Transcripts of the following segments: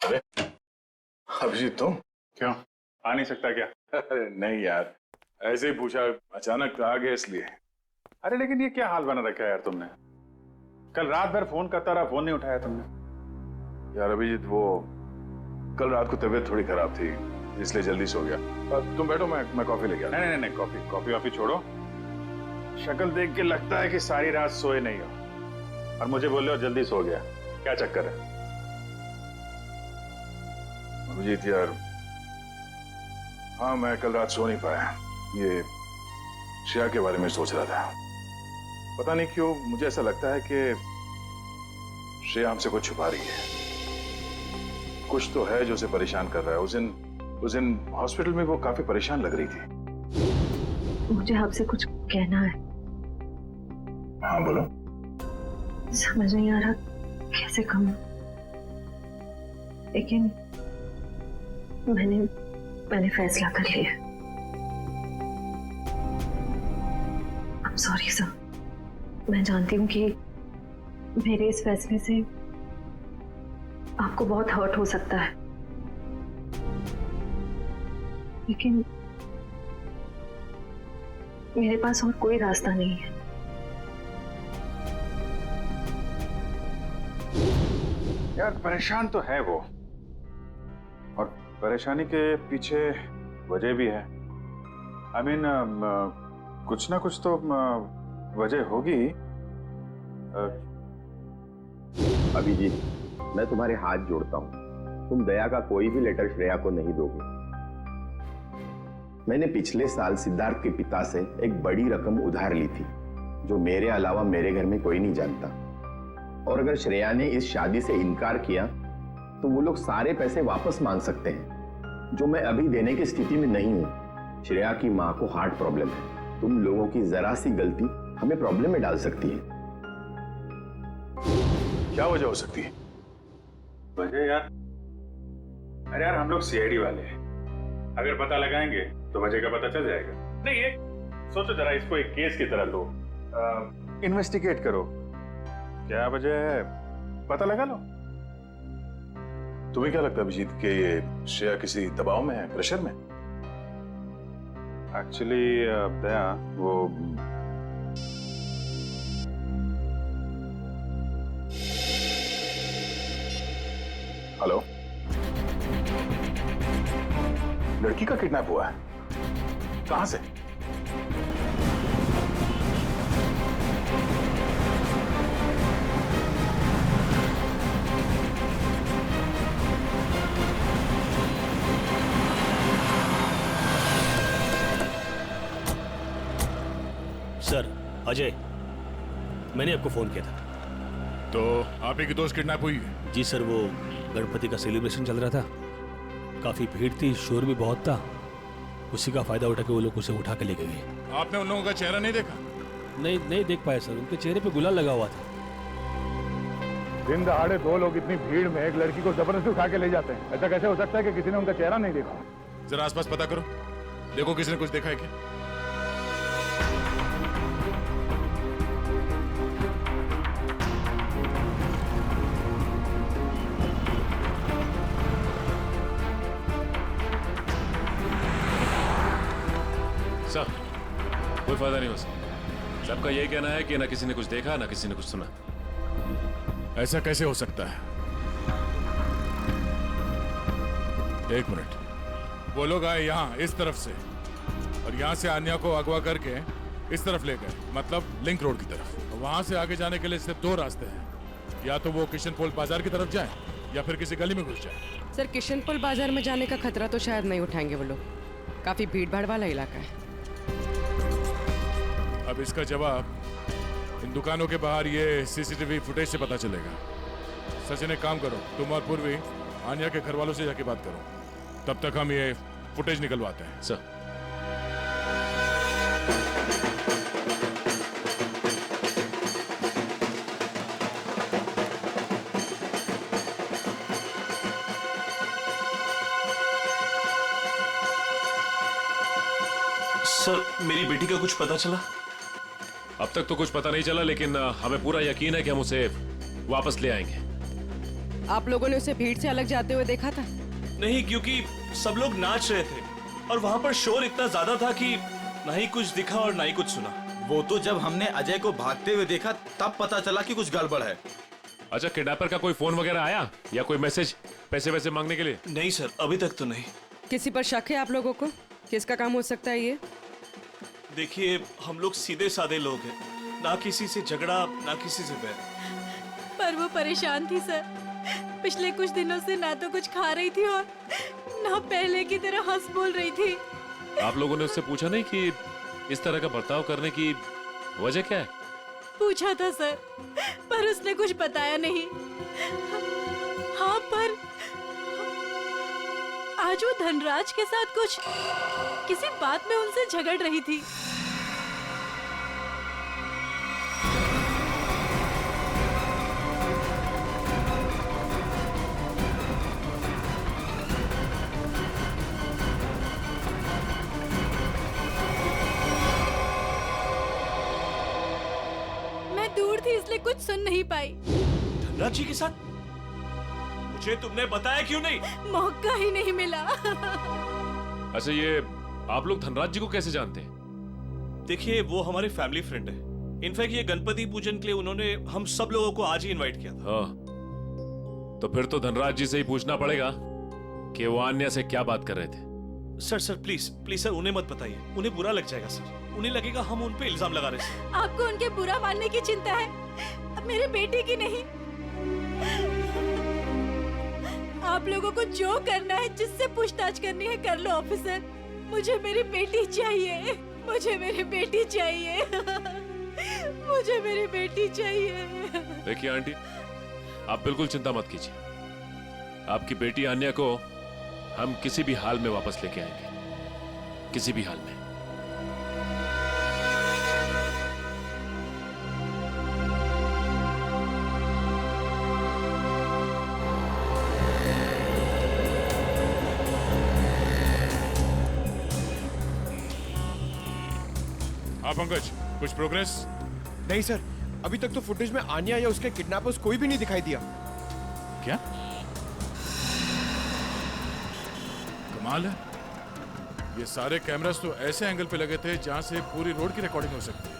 अरे अभिजीत तुम? क्यों आ नहीं सकता क्या? अरे नहीं यार, ऐसे ही पूछा, अचानक आ गए इसलिए। अरे लेकिन ये क्या हाल बना रखा है यार तुमने? कल रात भर फोन करता रहा, फोन नहीं उठाया तुमने। यार अभिजीत, वो कल रात को तबीयत थोड़ी खराब थी, इसलिए जल्दी सो गया। तुम बैठो, मैं कॉफी लेके आता हूं। नहीं नहीं नहीं, कॉफी कॉफी वॉफी छोड़ो। शक्ल देख के लगता है कि सारी रात सोए नहीं हो और मुझे बोल रहे हो जल्दी सो गया। क्या चक्कर है? अभिजीत यार, हाँ मैं कल रात सो नहीं पाया। ये श्रेया के बारे में सोच रहा था। पता नहीं क्यों मुझे ऐसा लगता है कि श्रेया हमसे कुछ छुपा रही है। कुछ तो है जो उसे परेशान कर रहा है। उस दिन हॉस्पिटल में वो काफी परेशान लग रही थी। मुझे आपसे कुछ कहना है। हाँ बोलो। समझ नहीं आ रहा कैसे कहूं, लेकिन मैंने फैसला कर लिया। I'm sorry सर, मैं जानती हूँ कि मेरे इस फैसले से आपको बहुत हर्ट हो सकता है, लेकिन मेरे पास और कोई रास्ता नहीं है। यार परेशान तो है वो, और परेशानी के पीछे वजह भी है। I mean, कुछ ना कुछ तो वजह होगी। अभिजीत, मैं तुम्हारे हाथ जोड़ता हूं, तुम दया का कोई भी लेटर श्रेया को नहीं दोगे। मैंने पिछले साल सिद्धार्थ के पिता से एक बड़ी रकम उधार ली थी, जो मेरे अलावा मेरे घर में कोई नहीं जानता। और अगर श्रेया ने इस शादी से इनकार किया तो वो लोग सारे पैसे वापस मांग सकते हैं, जो मैं अभी देने की स्थिति में नहीं हूं। श्रेया की मां को हार्ट प्रॉब्लम है। तुम लोगों की जरा सी गलती हमें प्रॉब्लम में डाल सकती है। क्या वजह हो सकती है? वजह यार, अरे यार हम लोग सीआईडी वाले हैं, अगर पता लगाएंगे तो वजह का पता चल जाएगा। नहीं ये सोचो जरा, इसको एक केस की तरह लो, इन्वेस्टिगेट करो, क्या वजह है पता लगा लो। तुम्हें क्या लगता है अभिजीत कि ये श्रेया किसी दबाव में है, प्रेशर में? एक्चुअली दया, वो हेलो, लड़की का किडनैप हुआ है? कहां से? सर, अजय, मैंने आपको फोन किया था। तो आप ही की दोस्त किडनैप हुई है? जी सर, वो गणपति का सेलिब्रेशन चल रहा था, काफी भीड़ थी, शोर भी बहुत था, उसी का फायदा उठा के वो लोग उसे उठा के लेके गए। आपने उन लोगों का चेहरा नहीं देखा? नहीं देख पाया सर, उनके चेहरे पे गुलाल लगा हुआ था। दिन दहाड़े दो लोग इतनी भीड़ में एक लड़की को जबरदस्ती उठा के ले जाते हैं, ऐसा कैसे हो सकता है कि किसी ने उनका चेहरा नहीं देखा? जरा आसपास पता करो, देखो किसी ने कुछ देखा है क्या? सर, कोई फायदा नहीं हो सकता। सबका यही कहना है कि ना किसी ने कुछ देखा ना किसी ने कुछ सुना। ऐसा कैसे हो सकता है? एक मिनट, वो लोग आए यहाँ इस तरफ से और यहाँ से आन्या को अगवा करके इस तरफ ले गए, मतलब लिंक रोड की तरफ। वहां से आगे जाने के लिए सिर्फ दो रास्ते हैं, या तो वो किशनपोल बाजार की तरफ जाए या फिर किसी गली में घुस जाए। सर, किशनपोल बाजार में जाने का खतरा तो शायद नहीं उठाएंगे वो लोग, काफी भीड़ भाड़ वाला इलाका है। अब इसका जवाब इन दुकानों के बाहर ये सीसीटीवी फुटेज से पता चलेगा। सचिन, एक काम करो, तुम और पूर्वी आन्या के घर वालों से जाके बात करो, तब तक हम ये फुटेज निकलवाते हैं। सर, मेरी बेटी का कुछ पता चला? अब तक तो कुछ पता नहीं चला, लेकिन हमें पूरा यकीन है कि हम उसे वापस ले आएंगे। आप लोगों ने उसे भीड़ से अलग जाते हुए देखा था? नहीं, क्योंकि सब लोग नाच रहे थे और वहाँ पर शोर इतना ज्यादा था कि ना ही कुछ दिखा और ना ही कुछ सुना। वो तो जब हमने अजय को भागते हुए देखा तब पता चला कि कुछ गड़बड़ है। अच्छा, किडनैपर का कोई फोन वगैरह आया या कोई मैसेज पैसे वैसे मांगने के लिए? नहीं सर, अभी तक तो नहीं। किसी पर शक है आप लोगों को? किसका काम हो सकता है ये? देखिए, हम लोग सीधे साधे लोग हैं, ना किसी से झगड़ा ना किसी से बैर। पर वो परेशान थी सर। पिछले कुछ दिनों से ना तो कुछ खा रही थी और ना पहले की तरह हंस बोल रही थी। आप लोगों ने उससे पूछा नहीं कि इस तरह का बर्ताव करने की वजह क्या है? पूछा था सर, पर उसने कुछ बताया नहीं। हाँ, पर आज वो धनराज के साथ कुछ किसी बात में उनसे झगड़ रही थी। मैं दूर थी इसलिए कुछ सुन नहीं पाई। धनराज जी के साथ? मुझे तुमने बताया क्यों नहीं? मौका ही नहीं मिला। अच्छा, ये आप लोग धनराज जी को कैसे जानते हैं? देखिए, वो हमारे फैमिली फ्रेंड है। इनफैक्ट ये गणपति पूजन के लिए उन्होंने हम सब लोगों को आज ही इनवाइट किया था। हाँ, तो फिर तो धनराज जी से ही पूछना पड़ेगा कि वो अन्या से क्या बात कर रहे थे। सर प्लीज प्लीज सर, उन्हें मत बताइए, उन्हें बुरा लग जाएगा सर। उन्हें लगेगा हम उन पे इल्जाम लगा रहे हैं। आपको उनके बुरा मानने की चिंता है, अब मेरे बेटे की नहीं। आप लोगों को जो करना है, जिससे पूछताछ करनी है कर लो ऑफिसर। मुझे मेरी बेटी चाहिए, मुझे मेरी बेटी चाहिए, मुझे मेरी बेटी चाहिए। देखिए आंटी, आप बिल्कुल चिंता मत कीजिए। आपकी बेटी अन्या को हम किसी भी हाल में वापस लेके आएंगे, किसी भी हाल में। हाँ पंकज, कुछ प्रोग्रेस? नहीं सर, अभी तक तो फुटेज में आन्या या उसके किडनैपर्स कोई भी नहीं दिखाई दिया। क्या कमाल है, ये सारे कैमरास तो ऐसे एंगल पे लगे थे जहां से पूरी रोड की रिकॉर्डिंग हो सकती है।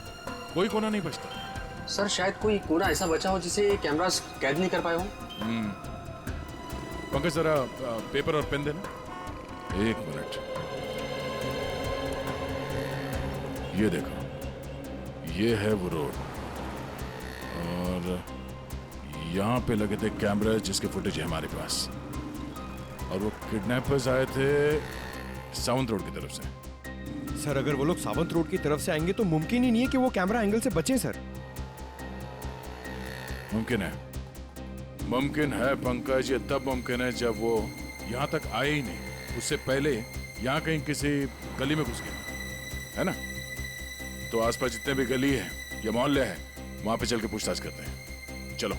कोई कोना नहीं बचता। सर, शायद कोई कोना ऐसा बचा हो जिसे कैमरास कैद नहीं कर पाए हो। पंकज, जरा पेपर और पेन देना। एक मिनट, ये देखो, ये है वो रोड और यहाँ पे लगे थे कैमरा जिसके फुटेज है हमारे पास। और वो किडनैपर्स आए थे सावंत रोड की तरफ से। सर, अगर वो लोग सावंत रोड की तरफ से आएंगे तो मुमकिन ही नहीं है कि वो कैमरा एंगल से बचें सर। मुमकिन है, मुमकिन है पंकज। ये तब मुमकिन है जब वो यहाँ तक आए ही नहीं, उससे पहले यहाँ कहीं किसी गली में घुस गया है ना। तो आसपास जितने भी गली है या मोहल्ले है, वहां पे चल के पूछताछ करते हैं। चलो।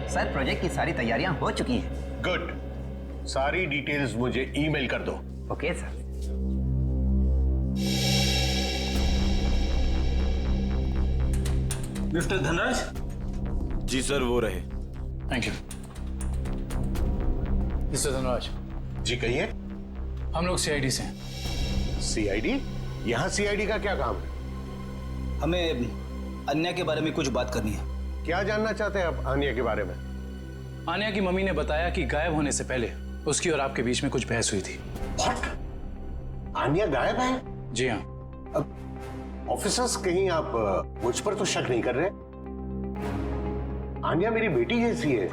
सर, प्रोजेक्ट की सारी तैयारियां हो चुकी हैं। गुड, सारी डिटेल्स मुझे ईमेल कर दो। Okay sir. मिस्टर धनराज? जी सर, वो रहे। Thank you. मिस्टर धनराज जी कहिए। हम लोग सीआईडी से हैं। सीआईडी? यहाँ सीआईडी का क्या काम है? हमें अन्या के बारे में कुछ बात करनी है। क्या जानना चाहते हैं आप अन्या के बारे में? अन्या की मम्मी ने बताया कि गायब होने से पहले उसकी और आपके बीच में कुछ बहस हुई थी। What? अन्या गायब है? जी हाँ। अब ऑफिसर्स, कहीं आप मुझ पर तो शक नहीं कर रहे? अन्या मेरी बेटी जैसी है।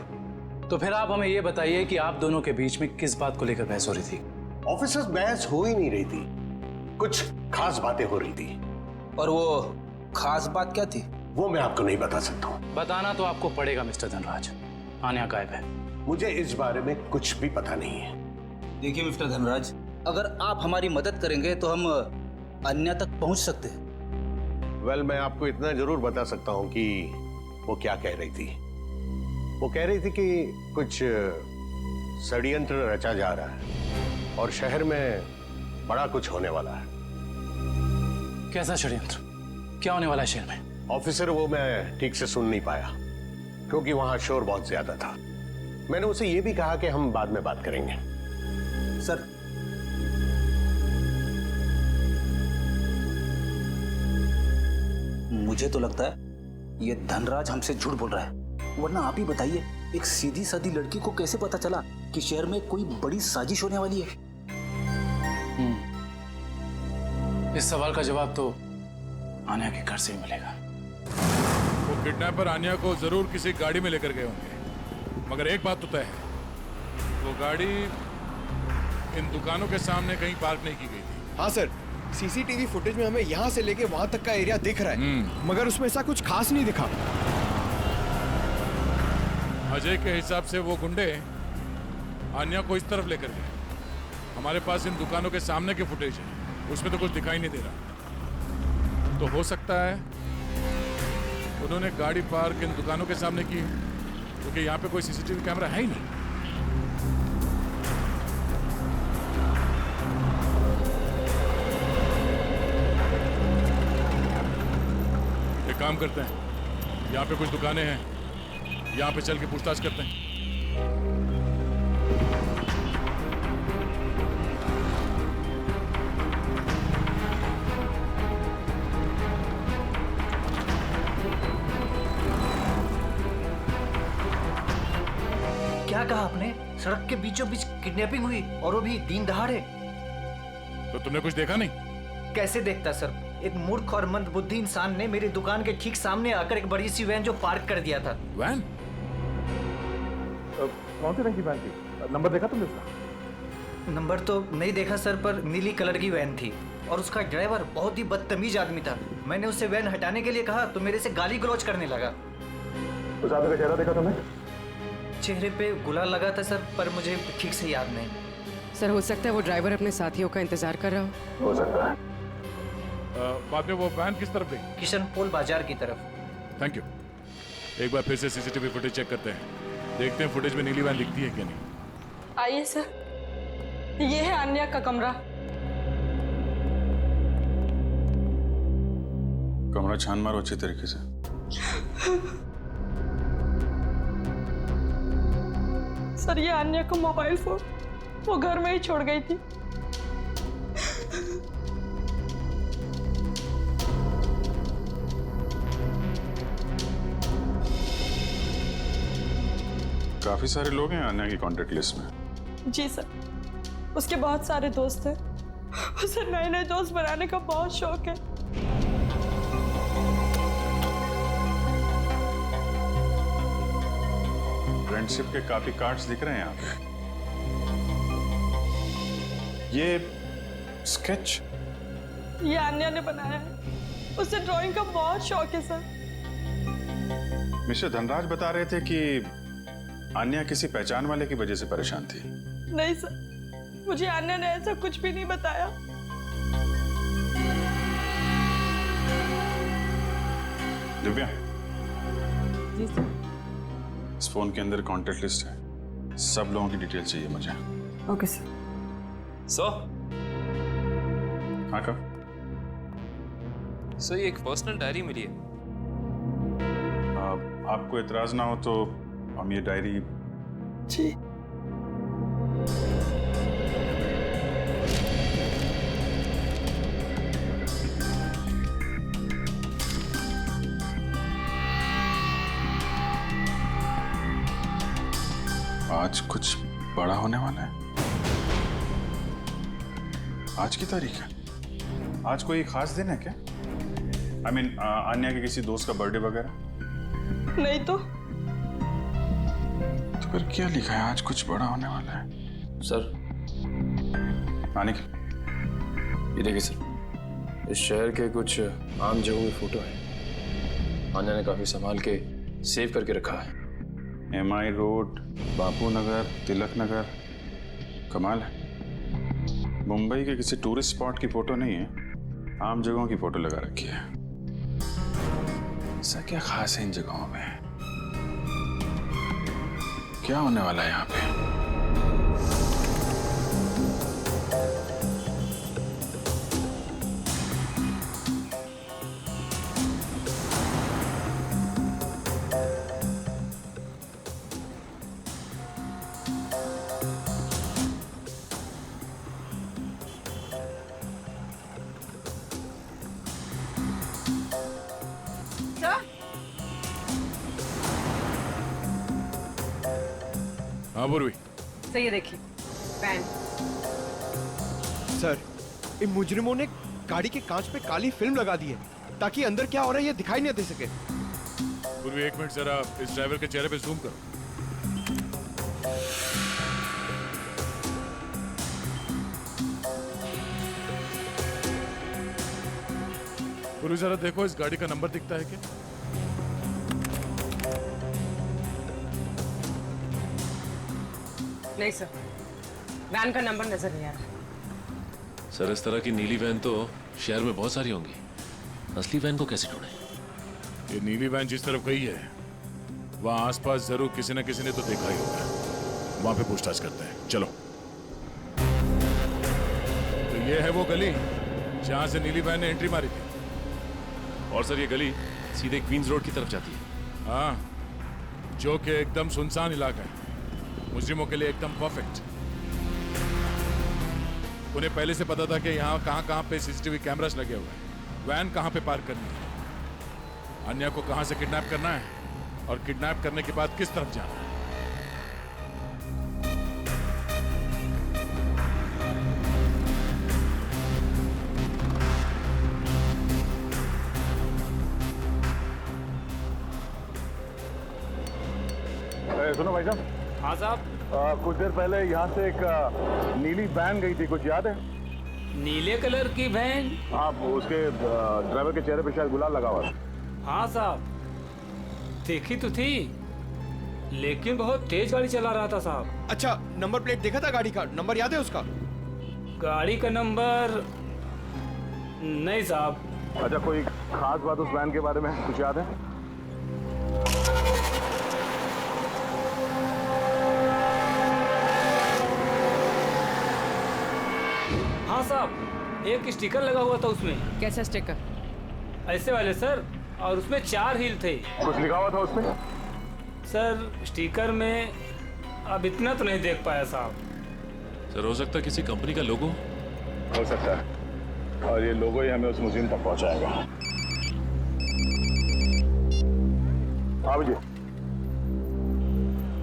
तो फिर आप हमें ये बताइए कि आप दोनों के बीच में किस बात को लेकर बहस हो रही थी? ऑफिसर्स, बहस हो ही नहीं रही थी, कुछ खास बातें हो रही थी। और वो खास बात क्या थी? वो मैं आपको नहीं बता सकता हूँ। बताना तो आपको पड़ेगा मिस्टर धनराज। अन्या गायब है। मुझे इस बारे में कुछ भी पता नहीं है। देखिए मिस्टर धनराज, अगर आप हमारी मदद करेंगे तो हम अन्या तक पहुंच सकते हैं। वेल, मैं आपको इतना जरूर बता सकता हूँ कि वो क्या कह रही थी। वो कह रही थी कि कुछ षड्यंत्र रचा जा रहा है और शहर में बड़ा कुछ होने वाला है। कैसा षड्यंत्र? क्या होने वाला है शहर में? ऑफिसर, वो मैं ठीक से सुन नहीं पाया क्योंकि वहां शोर बहुत ज्यादा था। मैंने उसे ये भी कहा कि हम बाद में बात करेंगे। सर, मुझे तो लगता है ये धनराज हमसे झूठ बोल रहा है। वरना आप ही बताइए, एक सीधी सादी लड़की को कैसे पता चला कि शहर में कोई बड़ी साजिश होने वाली है? इस सवाल का जवाब तो आन्या के घर से ही मिलेगा। वो किडनैपर आन्या को जरूर किसी गाड़ी में लेकर गए होंगे, मगर एक बात तो तय है, वो गाड़ी इन दुकानों के सामने कहीं पार्क नहीं की गई थी। हाँ सर, सीसीटीवी फुटेज में हमें यहाँ से लेके वहां तक का एरिया दिख रहा है, मगर उसमें ऐसा कुछ खास नहीं दिखा। अजय के हिसाब से वो गुंडे आन्या को इस तरफ लेकर गए। हमारे पास इन दुकानों के सामने के फुटेज है, उसमें तो कुछ दिखाई नहीं दे रहा। तो हो सकता है उन्होंने गाड़ी पार्क इन दुकानों के सामने की, क्योंकि यहाँ पे कोई सीसीटीवी कैमरा है ही नहीं। एक काम करते हैं, यहाँ पे कुछ दुकानें हैं, यहाँ पे चल के पूछताछ करते हैं। क्या कहा आपने? सड़क के बीचों बीच किडनैपिंग हुई और वो भी दिन दहाड़े? तो तुमने कुछ देखा नहीं? कैसे देखता सर? एक मूर्ख और मंदबुद्धि इंसान ने मेरी दुकान के ठीक सामने आकर एक बड़ी सी वैन जो पार्क कर दिया था। वैन? कौन सी रंग की वैन थी? नंबर देखा तुमने उसका? नंबर तो नहीं देखा सर, पर नीली कलर की वैन थी और उसका ड्राइवर बहुत ही बदतमीज आदमी था। मैंने उससे वैन हटाने के लिए कहा तो मेरे से गाली गलौज करने लगा। उस आदमी का चेहरा देखा तुमने? चेहरे पे गुलाल लगा था सर, पर मुझे ठीक से याद नहीं। सर, हो सकता है वो ड्राइवर अपने साथियों का इंतजार कर रहा हो सकता है। बाद में वो वैन किस तरफ गई? किशनपोल बाजार की तरफ। Thank you. एक बार फिर से सीसीटीवी फुटेज चेक करते हैं, देखते हैं फुटेज में नीली वैन दिखती है क्या नहीं। आइए सर, ये है आन्या का कमरा। कमरा छान मारो अच्छी तरीके से। सर, ये आन्या का मोबाइल फोन वो घर में ही छोड़ गई थी। काफी सारे लोग हैं आन्या की कांटेक्ट लिस्ट में। जी सर, उसके बहुत सारे दोस्त हैं। उसे नए नए दोस्त बनाने का बहुत शौक है। फ्रेंडशिप के काफी कार्ड्स दिख रहे हैं यहाँ पे। ये स्केच ये आन्या ने बनाया है। उसे ड्राइंग का बहुत शौक है सर। मिस्टर धनराज बता रहे थे कि आन्या किसी पहचान वाले की वजह से परेशान थी। नहीं सर, मुझे आन्या ने ऐसा कुछ भी नहीं बताया। दिव्या, जी सर। इस फोन के अंदर कांटेक्ट लिस्ट है, सब लोगों की डिटेल चाहिए मुझे। Okay sir. हाँ कब? सर, ये एक पर्सनल डायरी मिली है। आपको इतराज ना हो तो हम ये डायरी। जी। आज कुछ बड़ा होने वाला है। आज की तारीख है। आज कोई खास दिन है क्या? I mean, आन्या के किसी दोस्त का बर्थडे वगैरह? नहीं तो फिर क्या लिखा है? आज कुछ बड़ा होने वाला है। सर, आने की ये देखिए सर, इस शहर के कुछ आम जगहों की फोटो है। आन्या ने काफी संभाल के सेव करके रखा है। MI road, Bapu Nagar, Tilak Nagar. कमाल है, मुंबई के किसी टूरिस्ट स्पॉट की फोटो नहीं है, आम जगहों की फोटो लगा रखी है। ऐसा क्या खास है इन जगहों में? क्या होने वाला है यहाँ पे? हाँ पूर्वी। सर ये देखिए वैन। सर इन मुजरिमों ने गाड़ी के कांच पे काली फिल्म लगा दी है ताकि अंदर क्या हो रहा है ये दिखाई नहीं दे सके। पूर्वी 1 मिनट जरा इस ड्राइवर के चेहरे पे जूम करो। पूर्वी जरा देखो इस गाड़ी का नंबर दिखता है क्या? नहीं सर, वैन का नंबर नजर नहीं आ रहा। सर इस तरह की नीली वैन तो शहर में बहुत सारी होंगी, असली वैन को कैसे ढूंढें? ये नीली वैन जिस तरफ गई है वहां आसपास जरूर किसी न किसी ने तो देखा ही होगा। वहां पे पूछताछ करते हैं, चलो। तो ये है वो गली जहां से नीली वैन ने एंट्री मारी थी। और सर ये गली सीधे क्वींस रोड की तरफ जाती है। हाँ, जो कि एकदम सुनसान इलाका है, मुजरिमों के लिए एकदम परफेक्ट। उन्हें पहले से पता था कि यहाँ कहाँ पे सीसीटीवी कैमरास लगे हुए हैं, वैन कहाँ पे पार्क करनी है, अन्या को कहाँ से किडनैप करना है और किडनैप करने के बाद किस तरफ जाना है। सुनो भाई साहब। हाँ साहब। कुछ देर पहले यहाँ से एक नीली वैन गई थी, कुछ याद है? नीले कलर की वैन? हाँ, उसके ड्राइवर के चेहरे पे शायद गुलाल लगा हुआ था। हाँ साहब, देखी तो थी लेकिन बहुत तेज गाड़ी चला रहा था साहब। अच्छा, नंबर प्लेट देखा था गाड़ी का? नंबर याद है उसका? गाड़ी का नंबर नहीं साहब। अच्छा, कोई खास बात उस वैन के बारे में कुछ याद है? हाँ साहब, एक स्टिकर लगा हुआ था उसमें। कैसा स्टिकर? ऐसे वाले सर, और उसमें 4 हील थे। कुछ लिखा हुआ था उसमें? सर स्टिकर में अब इतना तो नहीं देख पाया साहब। सर हो सकता है किसी कंपनी का लोगो हो सकता है, और ये लोगो ही हमें उस म्यूजियम तक पहुंचाएगा। हाँ जी,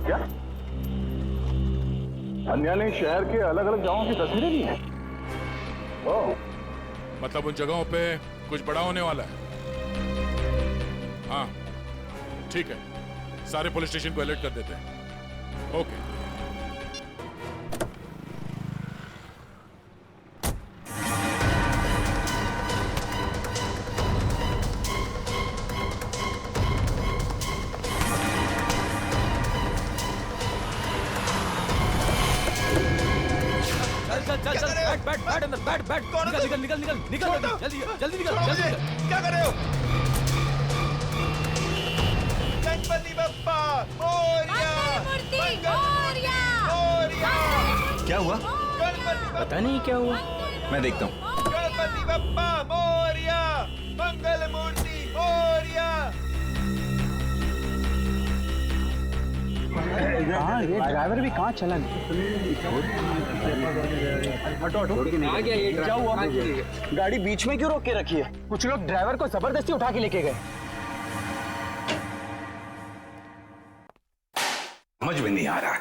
क्या अन्या ने शहर के अलग अलग जगहों की तस्वीरें ली हैं? ओह, मतलब उन जगहों पे कुछ बड़ा होने वाला है। हाँ ठीक है, सारे पुलिस स्टेशन को अलर्ट कर देते हैं। ओके। बैठ अंदर, बैठ निकल जल्दी निकल। क्या कर रहे हो? गणपति बप्पा क्या हुआ? पता नहीं क्या हुआ, मैं देखता हूँ। गणपति बप्पा मोरिया, मंगल मूर्ति मोरिया। हाँ, ये ड्राइवर भी कहाँ चला गया? हटो आ गया ये। क्या हुआ? गाड़ी बीच में क्यों रोक के रखी है? कुछ लोग ड्राइवर को जबरदस्ती उठा के लेके गए। समझ में नहीं आ रहा,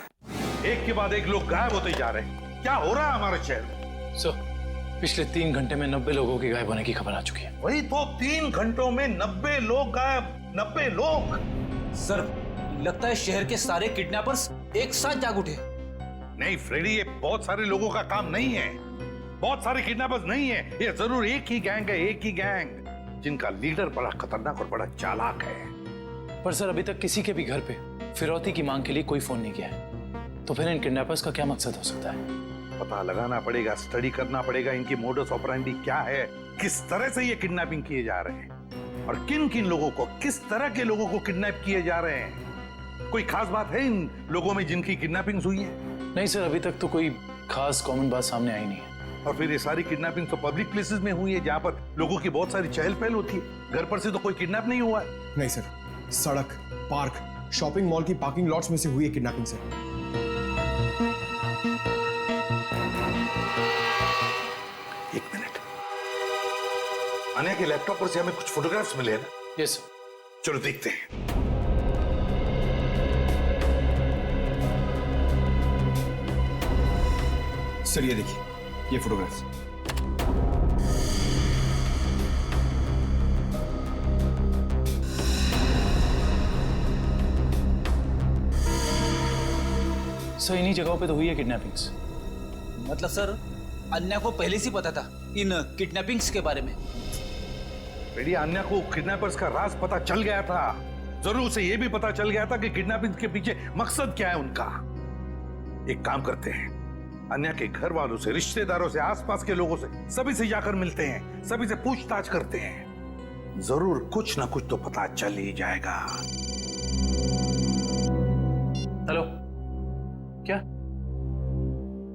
एक के बाद एक लोग गायब होते जा रहे हैं। क्या हो रहा है हमारे शहर में? सर पिछले 3 घंटे में 90 लोगों के गायब होने की खबर आ चुकी है। वही तो, 3 घंटों में 90 लोग गायब। 90 लोग? सर लगता है शहर के सारे किडनैपर्स एक साथ जाग उठे। नहीं फ्रेडी, ये बहुत सारे लोगों का काम नहीं है, बहुत सारे किडनैपर्स नहीं है, ये जरूर एक ही गैंग है, एक ही गैंग जिनका लीडर बड़ा खतरनाक और बड़ा चालाक है। पर सर अभी तक किसी के भी घर पे फिरौती की मांग के लिए कोई फोन नहीं किया है, तो फिर इन किडनैपर्स का क्या मकसद हो सकता है? पता लगाना पड़ेगा, स्टडी करना पड़ेगा, इनकी मोडस ऑपरेंडी क्या है, किस तरह से ये किडनैपिंग किए जा रहे हैं और किन किन लोगों को, किस तरह के लोगों को किडनैप किए जा रहे हैं। कोई खास बात है इन लोगों में जिनकी किडनैपिंग हुई है? नहीं सर, अभी तक तो कोई खास कॉमन बात सामने आई नहीं है। और फिर ये सारी किडनैपिंग तो पब्लिक प्लेसेस में हुई है, जहां पर लोगों की बहुत सारी चहल पहल होती है। घर पर से तो कोई किडनैप नहीं हुआ है। नहीं सर, सड़क, पार्क, शॉपिंग मॉल की पार्किंग लॉट्स में से हुई है किडनैपिंग सर। एक मिनट, अन्या के लैपटॉप पर से हमें कुछ फोटोग्राफ्स मिले ना? यस। चलो देखते हैं। सर ये देखिए, ये फोटोग्राफ्स। सर इन्हीं जगहों पे तो हुई है किडनैपिंग्स। मतलब सर अन्या को पहले से पता था इन किडनैपिंग्स के बारे में? बेटी अन्या को किडनैपर्स का राज पता चल गया था। जरूर उसे यह भी पता चल गया था कि किडनैपिंग के पीछे मकसद क्या है उनका। एक काम करते हैं, अन्या के घर वालों से, रिश्तेदारों से, आसपास के लोगों से, सभी से जाकर मिलते हैं, सभी से पूछताछ करते हैं। जरूर कुछ ना कुछ तो पता चल ही जाएगा। हेलो, क्या?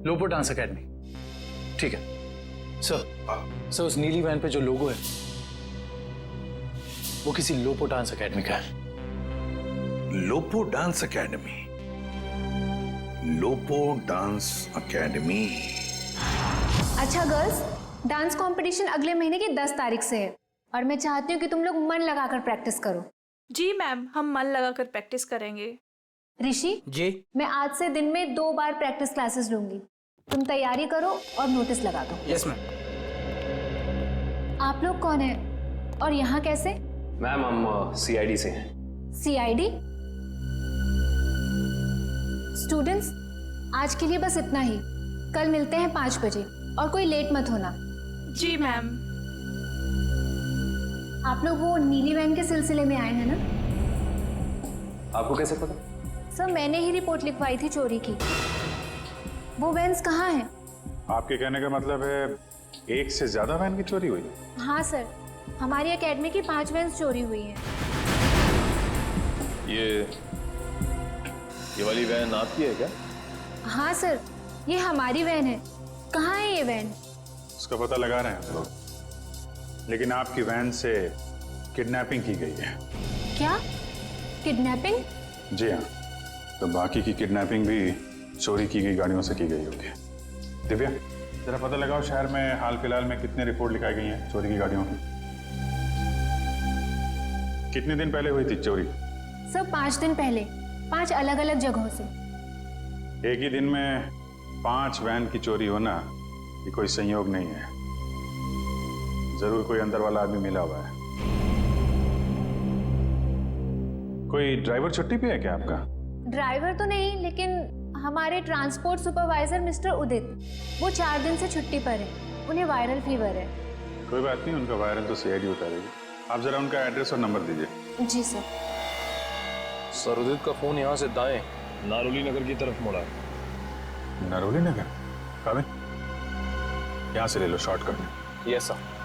लोपो डांस एकेडमी, ठीक है सर। उस नीली वैन पे जो लोगो है वो किसी लोपो डांस एकेडमी का है। लोपो डांस एकेडमी? लोपो डांस एकेडमी। अच्छा गर्ल्स, डांस कंपटीशन अगले महीने की 10 तारीख से है और मैं चाहती हूँ कि तुम लोग मन लगाकर प्रैक्टिस करो। जी मैम, हम मन लगाकर प्रैक्टिस करेंगे। ऋषि जी, मैं आज से दिन में 2 बार प्रैक्टिस क्लासेस लूंगी। तुम तैयारी करो और नोटिस लगा दो। Yes ma'am. आप लोग कौन है और यहाँ कैसे? मैम हम CID से हैं। CID? स्टूडेंट्स, आज के लिए बस इतना ही। कल मिलते हैं 5 बजे और कोई लेट मत होना। जी मैम। आप लोग वो नीली वैन के सिलसिले में आए हैं ना? आपको कैसे पता? सर मैंने ही रिपोर्ट लिखवाई थी चोरी की। वो वैन्स कहाँ हैं? आपके कहने का मतलब है एक से ज्यादा वैन की चोरी हुई? हाँ सर, हमारी एकेडमी की 5 वैन्स चोरी हुई हैं। ये वाली वैन आपकी है क्या? हाँ सर, ये हमारी वैन है। कहाँ है ये वैन? उसका पता लगा रहे हैं हम लोग, लेकिन आपकी वैन से किडनैपिंग की गई है। क्या? किडनैपिंग? जी हाँ, तो बाकी की किडनैपिंग भी चोरी की गई गाड़ियों से की गई होगी। दिव्या, जरा पता लगाओ शहर में हाल फिलहाल में कितने रिपोर्ट लिखाई गई हैं चोरी की गाड़ियों की। कितने दिन पहले हुई थी चोरी? सर 5 दिन पहले, 5 अलग अलग जगहों से। एक ही दिन में 5 वैन की चोरी होना ये कोई संयोग नहीं है। जरूर कोई अंदर वाला आदमी मिला हुआ है। कोई ड्राइवर छुट्टी पे है क्या आपका? ड्राइवर तो नहीं, लेकिन हमारे ट्रांसपोर्ट सुपरवाइजर मिस्टर उदित, वो 4 दिन से छुट्टी पर है। उन्हें वायरल फीवर है। कोई बात नहीं, उनका वायरल तो CID उतारेगी। आप जरा उनका एड्रेस और नंबर दीजिए। जी सर। सर उदित का फोन यहाँ से दाएं नारोली नगर की तरफ मुड़ा है। नारोली नगर? काबिल, यहाँ से ले लो शॉर्टकट। Yes sir.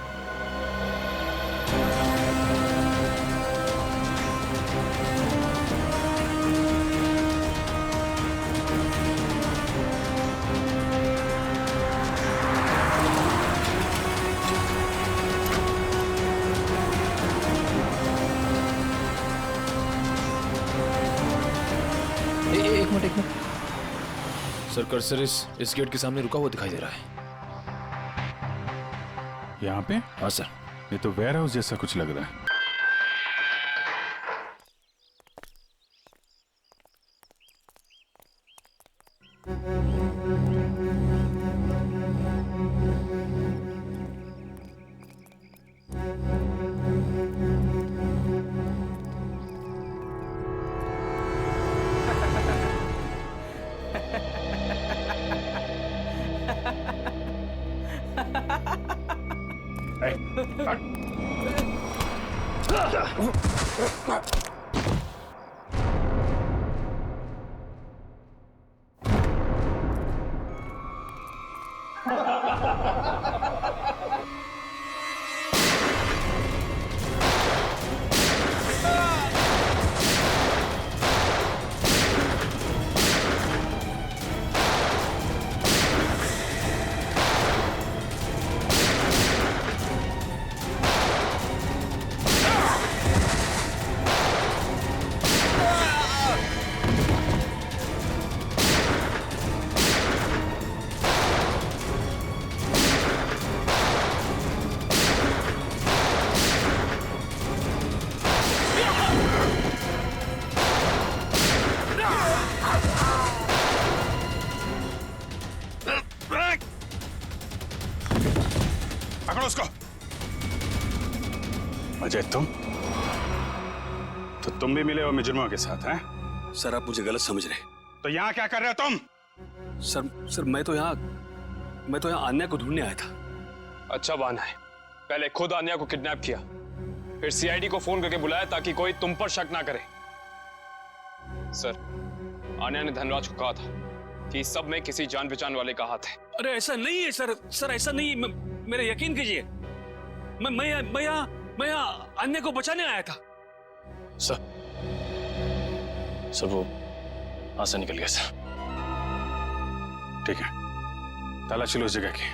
एक मिनट। सर कर्सर इस गेट के सामने रुका हुआ दिखाई दे रहा है। यहाँ पे? हाँ सर। ये तो वेयर हाउस जैसा कुछ लग रहा है। अजय तुम तो तुम भी मिले हो मुजरिमों के साथ हैं? सर आप मुझे गलत समझ रहे हैं। तो यहाँ क्या कर रहे हो तुम? सर मैं तो यहाँ आन्या को ढूंढने आया था। अच्छा बहाना है। पहले खुद आन्या को किडनैप किया, फिर सीआईडी को फोन करके बुलाया ताकि कोई तुम पर शक ना करे। सर आन्या ने धनराज को कहा था कि इस सब में किसी जान पहचान वाले का हाथ है। अरे ऐसा नहीं है सर ऐसा नहीं, मेरा यकीन कीजिए। मैं यहाँ आन्या को बचाने आया था। सर वो हाथ से निकल गया सर। ठीक है, तलाशी लो उस जगह की।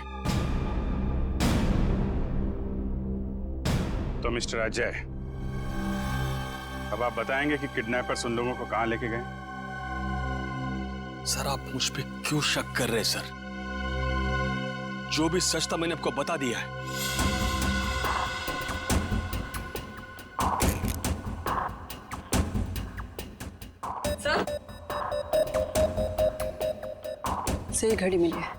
तो मिस्टर अजय, अब आप बताएंगे कि किडनैपर्स उन लोगों को कहां लेके गए? सर आप मुझ पे क्यों शक कर रहे हैं सर? जो भी सच था मैंने आपको बता दिया है। सर सही घड़ी मिली है।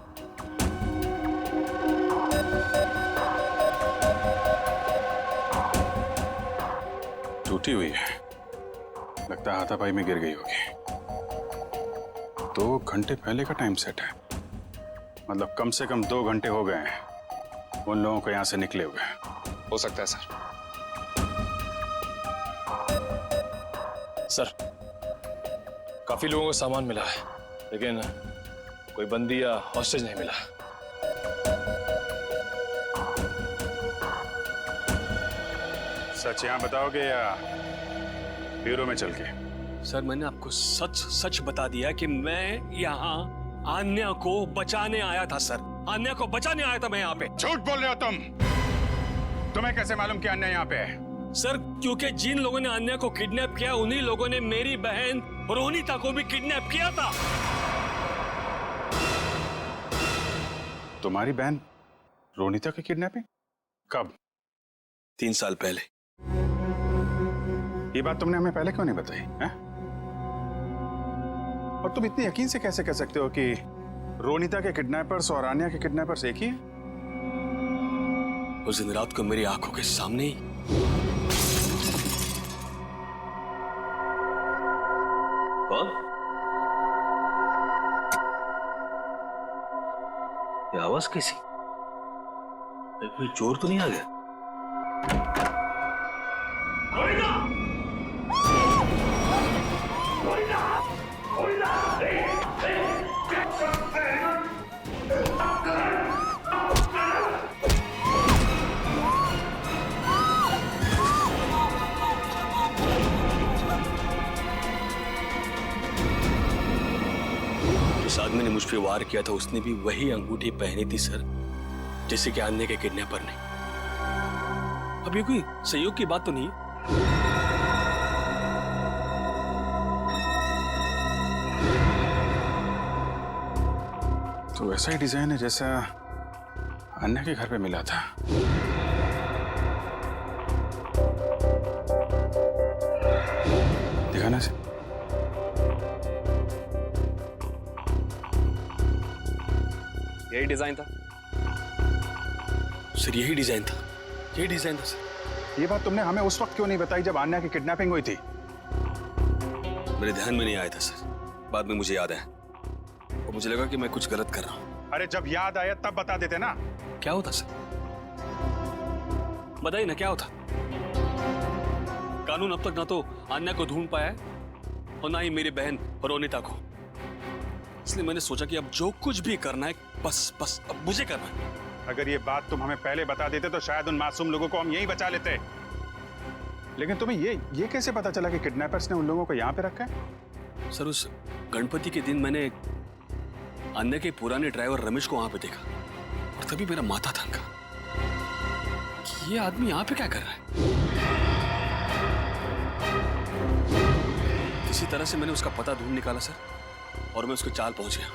टूटी हुई है, लगता है हाथापाई में गिर गई होगी। 2 घंटे पहले का टाइम सेट है, मतलब कम से कम 2 घंटे हो गए हैं उन लोगों को यहां से निकले हुए। हो सकता है सर काफी लोगों को सामान मिला है, लेकिन कोई बंदी या हॉस्टेज नहीं मिला। सच यहाँ बताओगे या ब्यूरो में चल के? सर मैंने आपको सच बता दिया कि मैं यहाँ आन्या को बचाने आया था सर। आन्या को बचाने आया था मैं यहाँ पे। झूठ बोल रहे हो तुम। तुम्हें कैसे मालूम कि आन्या यहाँ पे है? सर क्योंकि जिन लोगों ने आन्या को किडनैप किया उन्हीं लोगों ने मेरी बहन रोनिता को भी किडनैप किया था। तुम्हारी बहन रोनिता की किडनैपिंग कब? 3 साल पहले। ये बात तुमने हमें पहले क्यों नहीं बताई है? और तुम इतने यकीन से कैसे कह सकते हो कि रोनिता के किडनैपर्स और आन्या के किडनैपर्स एक ही हैं? उस दिन रात को मेरी आंखों के सामने ही कौन? ये आवाज कैसी? कोई चोर तो नहीं आ गया? जिस आदमी ने मुझ पे वार किया था उसने भी वही अंगूठी पहनी थी सर, जैसे कि आन्या के किडनैपर ने। अब ये कोई संयोग की बात तो नहीं है? तो वैसा ही डिजाइन है जैसा अन्या के घर पे मिला था। दिखाना से। यही डिजाइन था सर, यही डिजाइन था सर। ये बात तुमने हमें उस वक्त क्यों नहीं बताई जब आन्या की किडनैपिंग हुई थी? मेरे ध्यान में नहीं आया था सर, बाद में मुझे याद आया और मुझे लगा कि मैं कुछ गलत कर रहा हूं। अरे जब याद आया तब बता देते ना। क्या होता सर? बताइए ना क्या होता? कानून अब तक ना तो आन्या को ढूंढ पाया है और ना ही मेरी बहन रोनिता को। इसलिए मैंने सोचा कि अब जो कुछ भी करना है बस अब मुझे करना है। अगर ये बात तुम हमें पहले बता देते तो शायद उन मासूम लोगों को हम यहीं बचा लेते। लेकिन तुम्हें ये कैसे पता चला कि किडनैपर्स ने उन लोगों को यहाँ पे रखा है? सर उस गणपति के दिन मैंने अन्य के पुराने ड्राइवर रमेश को वहां पे देखा और तभी मेरा माथा थनका कि ये आदमी यहाँ पे क्या कर रहा है। किसी तरह से मैंने उसका पता ढूंढ निकाला सर और मैं उसके चाल पहुंच गया।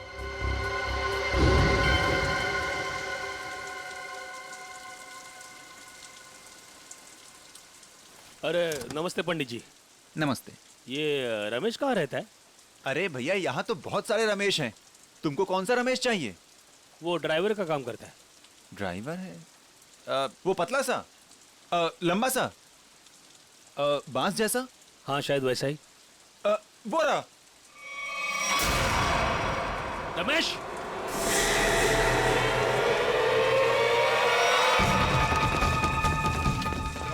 अरे नमस्ते पंडित जी। नमस्ते। ये रमेश कहाँ रहता है? अरे भैया यहाँ तो बहुत सारे रमेश हैं, तुमको कौन सा रमेश चाहिए? वो ड्राइवर का काम करता है। ड्राइवर है? वो पतला सा लंबा सा? बांस जैसा? हाँ शायद वैसा ही। वो रहा। रमेश,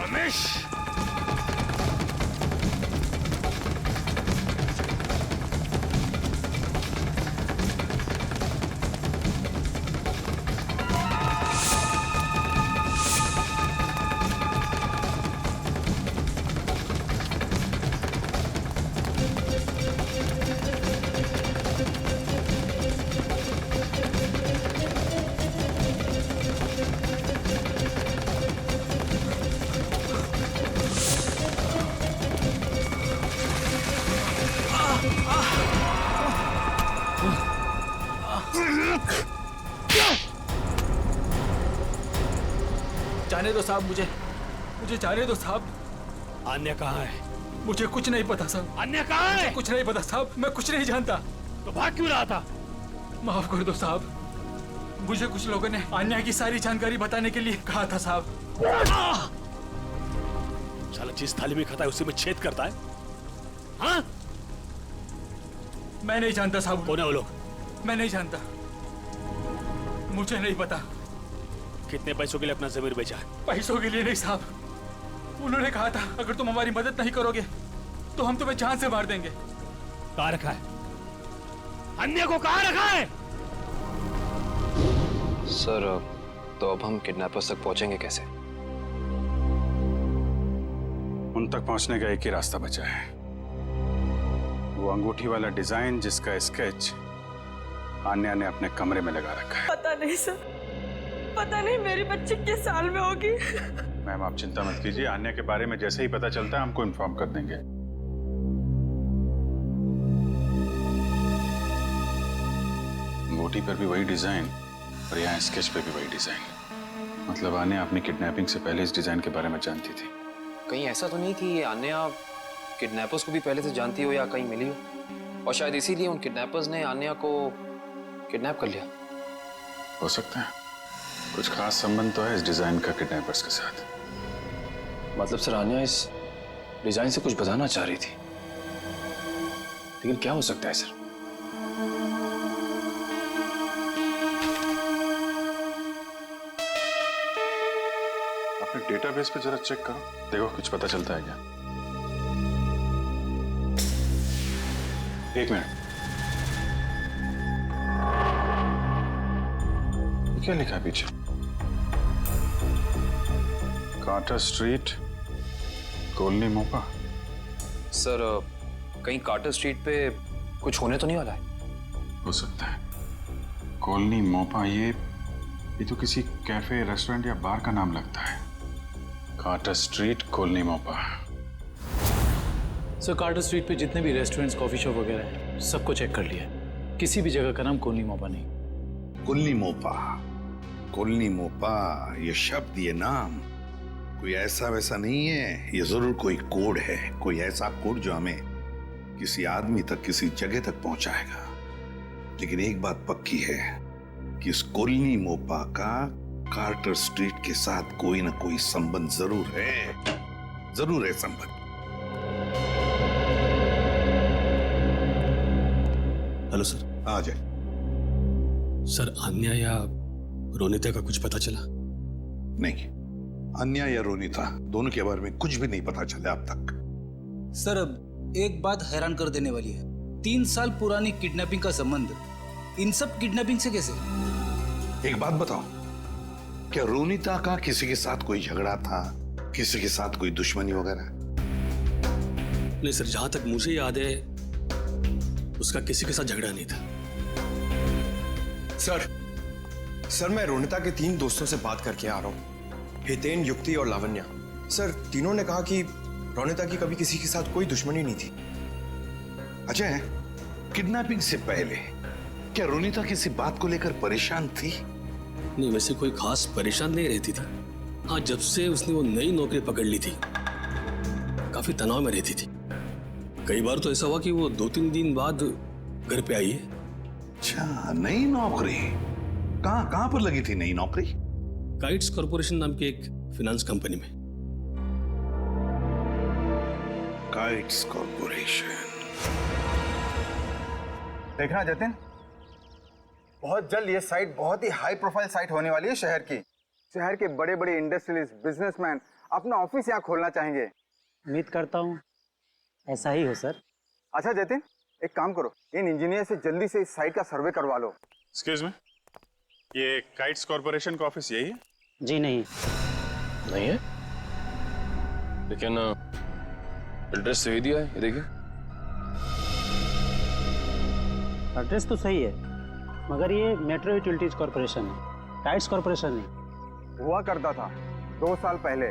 रमेश, जाने दो साहब, मुझे जाने दो साहब। अन्य कहाँ है? मुझे कुछ नहीं पता साहब। अन्य कहाँ है? कुछ नहीं पता साहब, मैं कुछ नहीं जानता। तो भाग क्यों रहा था? माफ कर दो साहब, मुझे कुछ लोगों ने अन्य की सारी जानकारी बताने के लिए कहा था साहब। साला जिस थाली में खाता है उसी में छेद करता है। हाँ? मैं नहीं जानता साहब। कौन है वो लोग? मैं नहीं जानता, मुझे नहीं पता। कितने पैसों के लिए अपना जमीर बेचा? पैसों के लिए नहीं साहब, उन्होंने कहा था अगर तुम हमारी मदद नहीं करोगे तो हम तुम्हें जान से मार देंगे। कहाँ रखा है? अन्य को कहाँ रखा है? सर, तो अब हम किडनैपर्स तक पहुंचेंगे कैसे? उन तक पहुंचने का एक ही रास्ता बचा है, वो अंगूठी वाला डिजाइन जिसका स्केच आन्या ने अपने कमरे में लगा रखा है। पता नहीं सर, पता नहीं मेरी बच्ची किस साल में होगी। मैम आप चिंता मत कीजिए, आन्या के बारे में जैसे ही पता चलता है हमको इन्फॉर्म कर देंगे। अंगूठी पर भी वही डिजाइन और यहाँ स्केच पे भी वही डिजाइन। मतलब आन्या अपनी किडनैपिंग से पहले इस डिजाइन के बारे में जानती थी। कहीं ऐसा तो नहीं कि आन्या किडनैपर्स को भी पहले से जानती हो या कहीं मिली हो, और शायद इसीलिए उन किडनैपर्स ने आन्या को किडनैप कर लिया? हो सकता है, कुछ खास संबंध तो है इस डिजाइन का किडनैपर्स के साथ। मतलब सर, आन्या इस डिजाइन से कुछ बताना चाह रही थी, लेकिन क्या हो सकता है सर? अपने डेटाबेस पे जरा चेक करो, देखो कुछ पता चलता है क्या। एक मिनट, क्या लिखा है पीछे? कार्टर स्ट्रीट, कॉलोनी मोपा। सर, कहीं कार्टर स्ट्रीट पे कुछ होने तो नहीं वाला है? हो सकता है, कॉलोनी मोपा, ये तो किसी कैफे, रेस्टोरेंट या बार का नाम लगता है। कार्टर स्ट्रीट, कॉलोनी मोपा। सर, कार्टर स्ट्रीट पे जितने भी रेस्टोरेंट्स, कॉफी शॉप वगैरह हैं, सबको चेक कर लिया, किसी भी जगह का नाम कॉलोनी मोपा नहीं। कॉलोनी मोपा, कॉलोनी मोपा, ये शब्द, ये नाम कोई ऐसा वैसा नहीं है, ये जरूर कोई कोड है, कोई ऐसा कोड जो हमें किसी आदमी तक, किसी जगह तक पहुंचाएगा। लेकिन एक बात पक्की है कि इस कॉलोनी मोपा का कार्टर स्ट्रीट के साथ कोई ना कोई संबंध जरूर है संबंध। Hello sir. आ जाए। सर, अन्या या रोनिता का कुछ पता चला? नहीं, अन्या या रोनिता दोनों के बारे में कुछ भी नहीं पता चला अब तक। सर, अब एक बात हैरान कर देने वाली है, 3 साल पुरानी किडनैपिंग का संबंध इन सब किडनैपिंग से कैसे? एक बात बताओ, क्या रोनिता का किसी के साथ कोई झगड़ा था, किसी के साथ कोई दुश्मनी वगैरह? नहीं सर, जहां तक मुझे याद है उसका किसी के साथ झगड़ा नहीं था। सर, मैं रोनिता के 3 दोस्तों से बात करके आ रहा हूँ, हितेन, युक्ति और लावण्या। सर, तीनों ने कहा कि रोनिता की कभी किसी के साथ कोई दुश्मनी नहीं थी। अजय, किडनैपिंग से पहले क्या रोनिता किसी बात को लेकर परेशान थी? नहीं, वैसे कोई खास परेशान नहीं रहती थी। हाँ, जब से उसने वो नई नौकरी पकड़ ली थी काफी तनाव में रहती थी। कई बार तो ऐसा हुआ कि वो 2-3 दिन बाद घर पे आई है। अच्छा, नई नौकरी? कहाँ पर लगी थी नई नौकरी? काइट्स कॉर्पोरेशन नाम की एक फाइनेंस कंपनी में। Kites corporation. देखना जतिन, बहुत जल्द ये साइट बहुत ही हाई प्रोफाइल साइट होने वाली है शहर की। शहर के बड़े बड़े इंडस्ट्रियलिस्ट, बिजनेसमैन अपना ऑफिस यहाँ खोलना चाहेंगे। उम्मीद करता हूँ ऐसा ही हो सर। अच्छा जतिन, एक काम करो, इन इंजीनियर से जल्दी से इस साइट का सर्वे करवा लो। एक्सक्यूज मी, ये काइट्स कॉर्पोरेशन का ऑफिस यही है? जी नहीं। नहीं है, लेकिन एड्रेस सही दिया है, ये देखिए। एड्रेस तो सही है, मगर ये मेट्रो यूटिलिटीज कॉर्पोरेशन है, काइट्स कॉर्पोरेशन नहीं। हुआ करता था 2 साल पहले,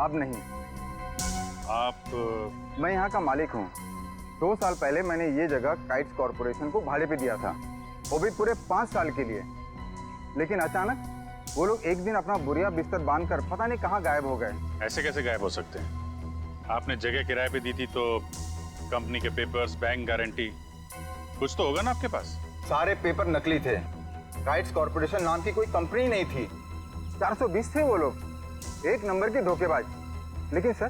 अब नहीं। आप? मैं यहाँ का मालिक हूँ। 2 साल पहले मैंने ये जगह काइट्स कॉर्पोरेशन को भाड़े पे दिया था, वो भी पूरे 5 साल के लिए। लेकिन अचानक वो लोग एक दिन अपना बोरिया बिस्तर बांधकर पता नहीं कहाँ गायब हो गए। ऐसे कैसे गायब हो सकते हैं? आपने जगह किराए पे दी थी तो कंपनी के पेपर्स, बैंक गारंटी, कुछ तो होगा ना आपके पास? सारे पेपर नकली थे। काइट्स कॉर्पोरेशन नाम की कोई कंपनी नहीं थी। 420 थे वो लोग, एक नंबर के धोखेबाज। लेकिन सर,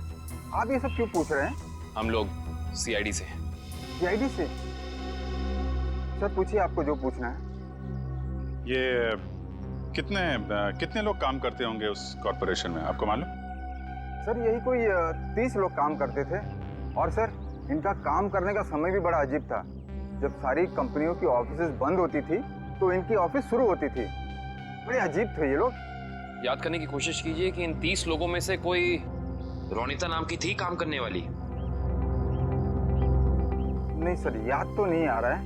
आप ये सब क्यों पूछ रहे हैं? हम लोग सीआईडी से हैं। सीआईडी से? सर पूछिए आपको जो पूछना है। ये कितने लोग काम करते होंगे उस कॉर्पोरेशन में, आपको मालूम? सर यही कोई 30 लोग काम करते थे। और सर इनका काम करने का समय भी बड़ा अजीब था। जब सारी कंपनियों की ऑफिसेज बंद होती थी तो इनकी ऑफिस शुरू होती थी। बड़े अजीब थे ये लोग। याद करने की कोशिश कीजिए कि इन 30 लोगों में से कोई रोनिता नाम की थी काम करने वाली? नहीं सर, याद तो नहीं आ रहा है,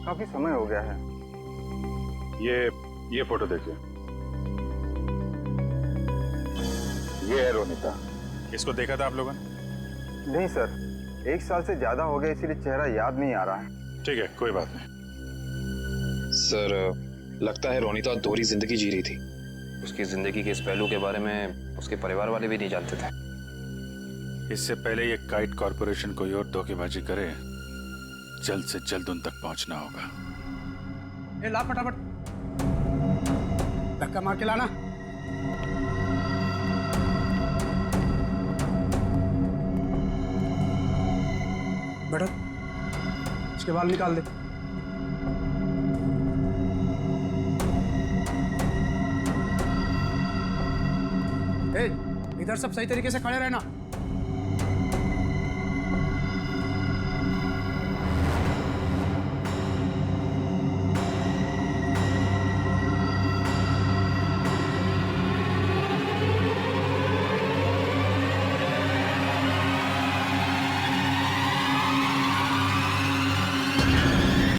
काफी समय हो गया है। ये फोटो देखिए, ये है रोनिता। इसको देखा था आप लोगों ने? नहीं सर, 1 साल से ज्यादा हो गया, इसीलिए चेहरा याद नहीं आ रहा है। ठीक है, कोई बात नहीं। सर लगता है रोनिता दोहरी जिंदगी जी रही थी। उसकी जिंदगी के इस पहलू के बारे में उसके परिवार वाले भी नहीं जानते थे। इससे पहले ये काइट कॉर्पोरेशन कोई और धोखेबाजी करे, जल्द से जल्द उन तक पहुंचना होगा। ए ला फटाफट, धक्का मार के लाना। बैठो, इसके बाल निकाल दे। ए, इधर सब सही तरीके से खड़े रहना।